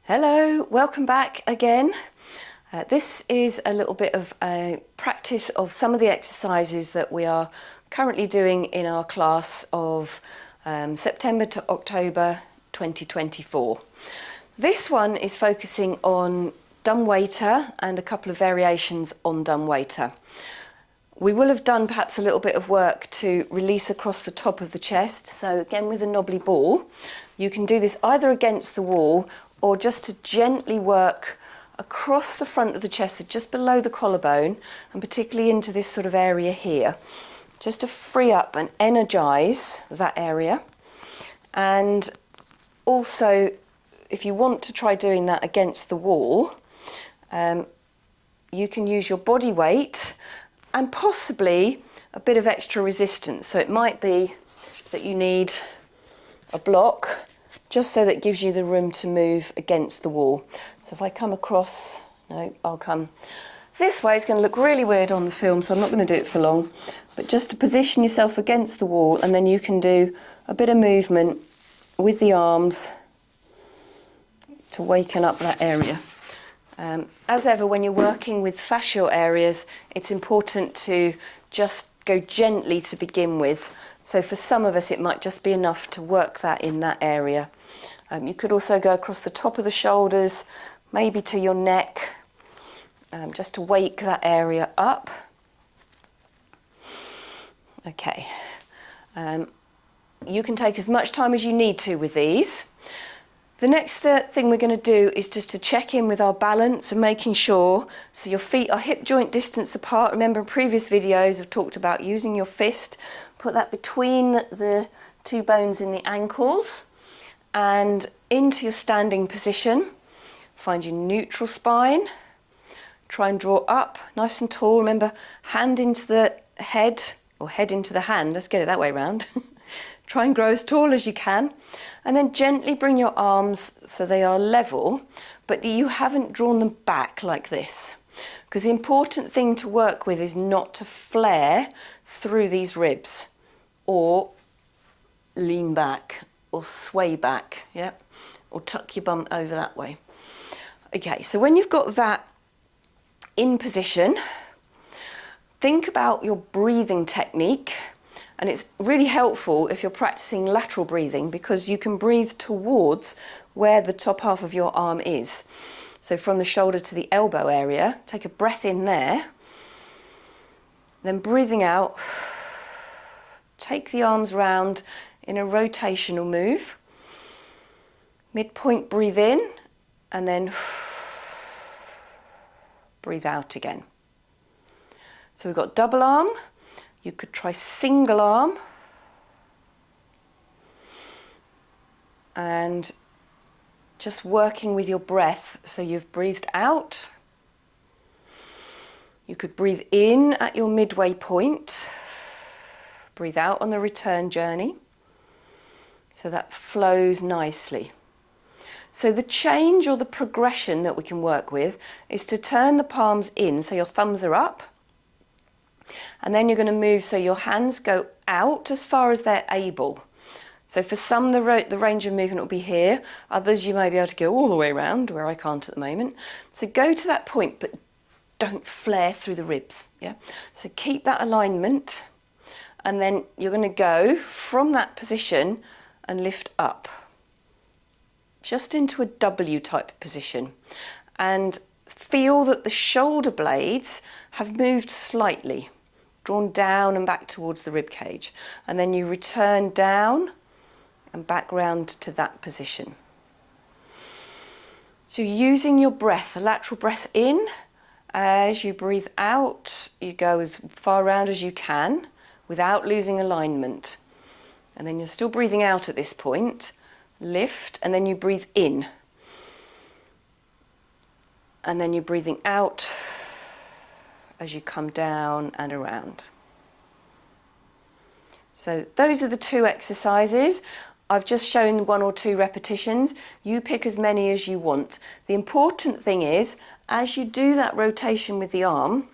Hello, welcome back again. This is a little bit of a practice of some of the exercises that we are currently doing in our class of September to October 2024. This one is focusing on dumbwaiter and a couple of variations on dumbwaiter. We will have done perhaps a little bit of work to release across the top of the chest. So again, with a knobbly ball, you can do this either against the wall or just to gently work across the front of the chest, so just below the collarbone, and particularly into this sort of area here, just to free up and energize that area. And also, if you want to try doing that against the wall, you can use your body weight and possibly a bit of extra resistance. So it might be that you need a block just so that it gives you the room to move against the wall. So if I come across, no, I'll come this way. It's going to look really weird on the film, so I'm not going to do it for long. But just to position yourself against the wall, and then you can do a bit of movement with the arms to waken up that area. As ever, when you're working with fascial areas, it's important to just go gently to begin with. So for some of us, it might just be enough to work that in that area. You could also go across the top of the shoulders, maybe to your neck, just to wake that area up. Okay. You can take as much time as you need to with these. The next thing we're going to do is just to check in with our balance and making sure so your feet are hip joint distance apart. Remember, in previous videos I've talked about using your fist, put that between the two bones in the ankles and into your standing position. Find your neutral spine. Try and draw up nice and tall. Remember, hand into the head or head into the hand. Let's get it that way around. Try and grow as tall as you can, and then gently bring your arms so they are level, but you haven't drawn them back like this. Because the important thing to work with is not to flare through these ribs or lean back or sway back, yeah, or tuck your bum over that way. Okay, so when you've got that in position, think about your breathing technique. And it's really helpful if you're practicing lateral breathing, because you can breathe towards where the top half of your arm is. So from the shoulder to the elbow area, take a breath in there, then breathing out, take the arms round in a rotational move. Midpoint, breathe in, and then breathe out again. So we've got double arm. You could try single arm and just working with your breath. So you've breathed out. You could breathe in at your midway point, breathe out on the return journey. So that flows nicely. So the change or the progression that we can work with is to turn the palms in, so your thumbs are up. And then you're going to move so your hands go out as far as they're able. So for some, the range of movement will be here. Others, you may be able to go all the way around, where I can't at the moment. So go to that point, but don't flare through the ribs. Yeah. So keep that alignment. And then you're going to go from that position and lift up. Just into a W type position. And feel that the shoulder blades have moved slightly, drawn down and back towards the rib cage, and then you return down and back round to that position. So using your breath, a lateral breath in, as you breathe out, you go as far around as you can without losing alignment. And then you're still breathing out at this point, lift, and then you breathe in. And then you're breathing out as you come down and around. So those are the two exercises. I've just shown 1 or 2 repetitions. You pick as many as you want. The important thing is, as you do that rotation with the arm,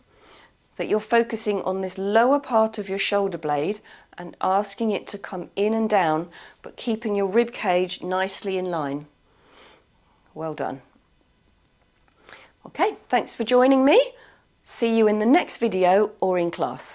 that you're focusing on this lower part of your shoulder blade and asking it to come in and down, but keeping your rib cage nicely in line. Well done. Okay, thanks for joining me. See you in the next video or in class.